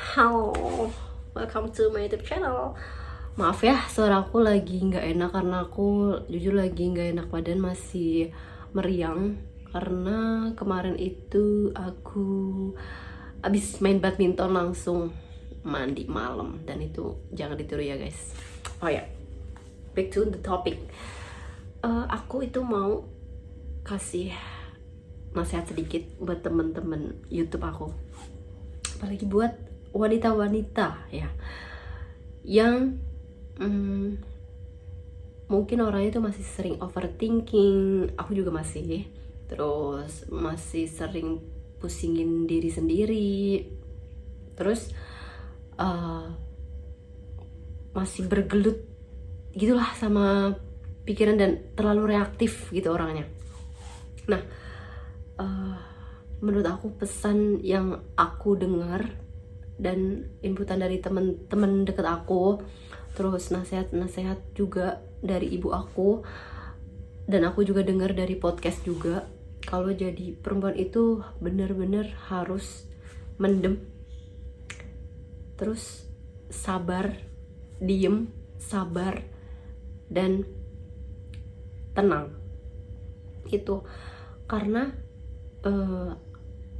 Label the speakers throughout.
Speaker 1: Halo, welcome to my YouTube channel. Maaf ya, suara aku lagi nggak enak karena aku jujur lagi nggak enak badan, masih meriang karena kemarin itu aku abis main badminton langsung mandi malam, dan itu jangan ditiru ya guys. Oh ya, back to the topic. Aku itu mau kasih nasihat sedikit buat temen-temen YouTube aku, apalagi buat wanita-wanita ya yang mungkin orangnya itu masih sering overthinking. Aku juga masih, terus masih sering pusingin diri sendiri, terus masih bergelut gitulah sama pikiran dan terlalu reaktif gitu orangnya. Nah, menurut aku pesan yang aku dengar dan inputan dari temen-temen deket aku, terus nasihat-nasihat juga dari ibu aku, dan aku juga dengar dari podcast juga, kalau jadi perempuan itu bener-bener harus mendem, terus sabar, diem, sabar, dan tenang. Itu karena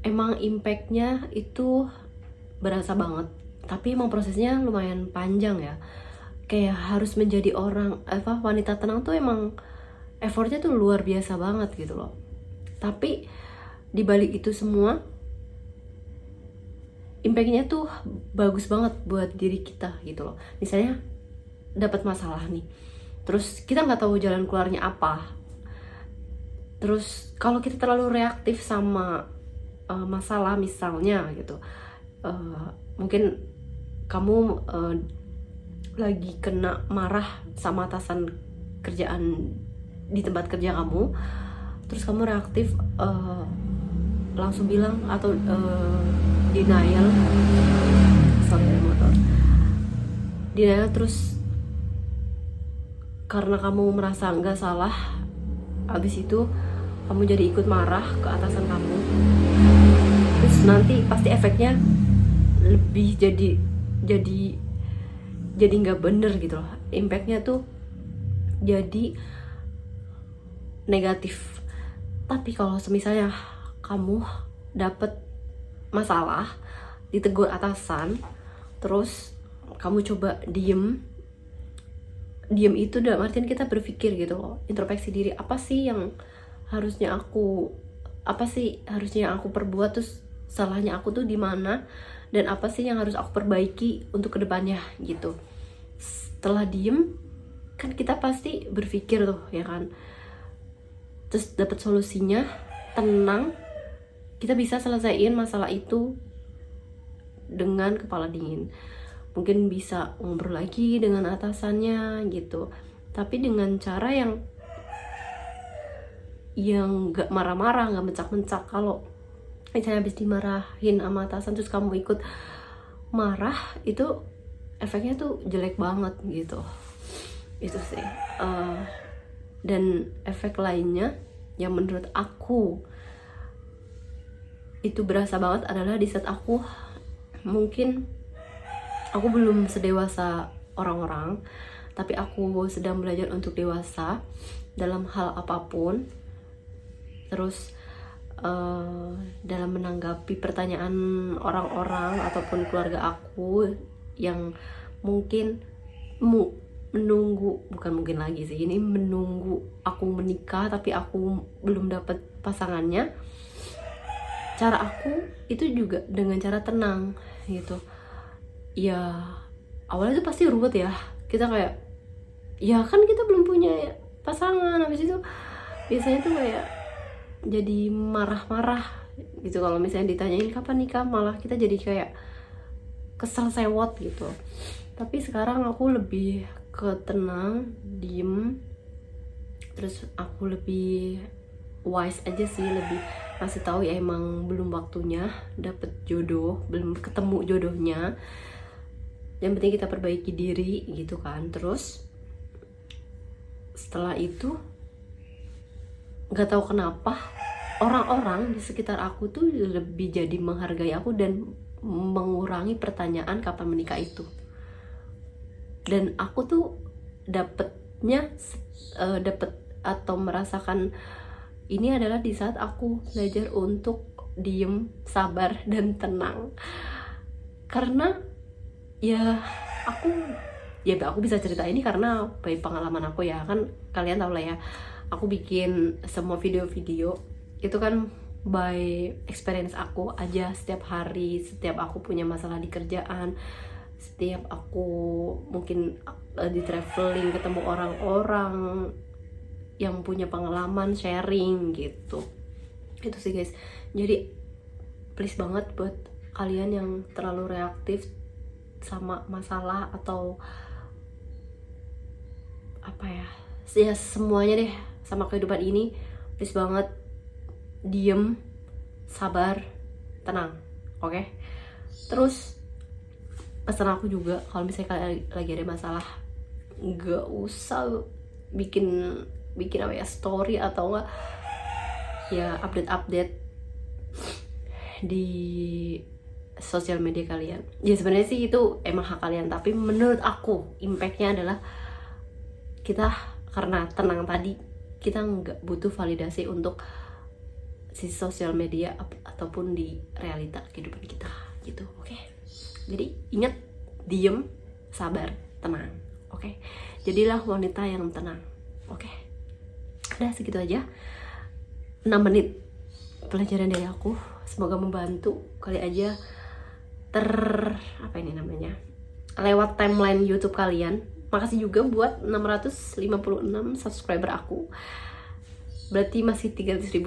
Speaker 1: emang impactnya itu berasa banget, tapi emang prosesnya lumayan panjang ya. Kayak harus menjadi wanita tenang tuh emang effortnya tuh luar biasa banget gitu loh. Tapi dibalik itu semua, impactnya tuh bagus banget buat diri kita gitu loh. Misalnya dapat masalah nih, terus kita nggak tahu jalan keluarnya apa. Terus kalau kita terlalu reaktif sama masalah misalnya gitu, mungkin kamu lagi kena marah sama atasan kerjaan di tempat kerja kamu, terus kamu reaktif, langsung bilang atau denial, sampai motor denial, terus karena kamu merasa nggak salah, abis itu kamu jadi ikut marah ke atasan kamu, terus nanti pasti efeknya lebih jadi nggak bener gitu loh. Impactnya tuh jadi negatif. Tapi kalau misalnya kamu dapet masalah, ditegur atasan, terus kamu coba diem itu dalam artian kita berpikir gitu loh, introspeksi diri, apa sih yang harusnya aku perbuat, terus salahnya aku tuh di mana, dan apa sih yang harus aku perbaiki untuk kedepannya gitu. Setelah diem kan kita pasti berpikir tuh ya kan, terus dapat solusinya, tenang, kita bisa selesaiin masalah itu dengan kepala dingin. Mungkin bisa ngobrol lagi dengan atasannya gitu, tapi dengan cara yang gak marah-marah, gak mencak-mencak. Kalau misalnya habis dimarahin sama atasan terus kamu ikut marah, itu efeknya tuh jelek banget gitu. Itu sih. Dan efek lainnya yang menurut aku itu berasa banget adalah di saat mungkin aku belum sedewasa orang-orang, tapi aku sedang belajar untuk dewasa dalam hal apapun. Terus dalam menanggapi pertanyaan orang-orang ataupun keluarga aku yang mungkin menunggu aku menikah tapi aku belum dapat pasangannya. Cara aku itu juga dengan cara tenang gitu ya. Awalnya itu pasti ruwet ya, kita kayak ya kan kita belum punya pasangan, habis itu biasanya tuh kayak jadi marah-marah gitu. Kalau misalnya ditanyain kapan nikah, malah kita jadi kayak kesel sewot gitu. Tapi sekarang aku lebih ke tenang, diem, terus aku lebih wise aja sih, lebih kasih tahu ya emang belum waktunya dapet jodoh, belum ketemu jodohnya, yang penting kita perbaiki diri gitu kan. Terus setelah itu nggak tahu kenapa orang-orang di sekitar aku tuh lebih jadi menghargai aku dan mengurangi pertanyaan kapan menikah itu. Dan aku tuh dapet atau merasakan ini adalah di saat aku belajar untuk diem, sabar, dan tenang. Karena ya aku bisa cerita ini karena by pengalaman aku ya, kan kalian tau lah ya, aku bikin semua video-video itu kan by experience aku aja. Setiap hari, setiap aku punya masalah di kerjaan, setiap aku mungkin di traveling ketemu orang-orang yang punya pengalaman, sharing gitu. Itu sih guys. Jadi please banget buat kalian yang terlalu reaktif sama masalah atau apa ya semuanya deh sama kehidupan ini, please banget diem, sabar, tenang, oke? Terus pesan aku juga, kalau misalnya kalian lagi ada masalah, nggak usah bikin apa ya, story atau enggak ya update di sosial media kalian. Ya sebenarnya sih itu emang hak kalian, tapi menurut aku impactnya adalah kita karena tenang tadi, kita nggak butuh validasi untuk si sosial media ataupun di realita kehidupan kita gitu, oke? Jadi ingat, diem, sabar, tenang, oke? Jadilah wanita yang tenang, oke? Udah segitu aja 6 menit pelajaran dari aku, semoga membantu kali aja lewat timeline YouTube kalian. Makasih juga buat 656 subscriber aku. Berarti masih 300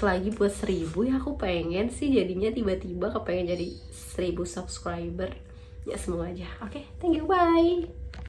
Speaker 1: lagi buat 1000 ya. Aku pengen sih jadinya tiba-tiba kepengen jadi 1000 subscriber. Ya semoga aja. Oke, thank you, bye.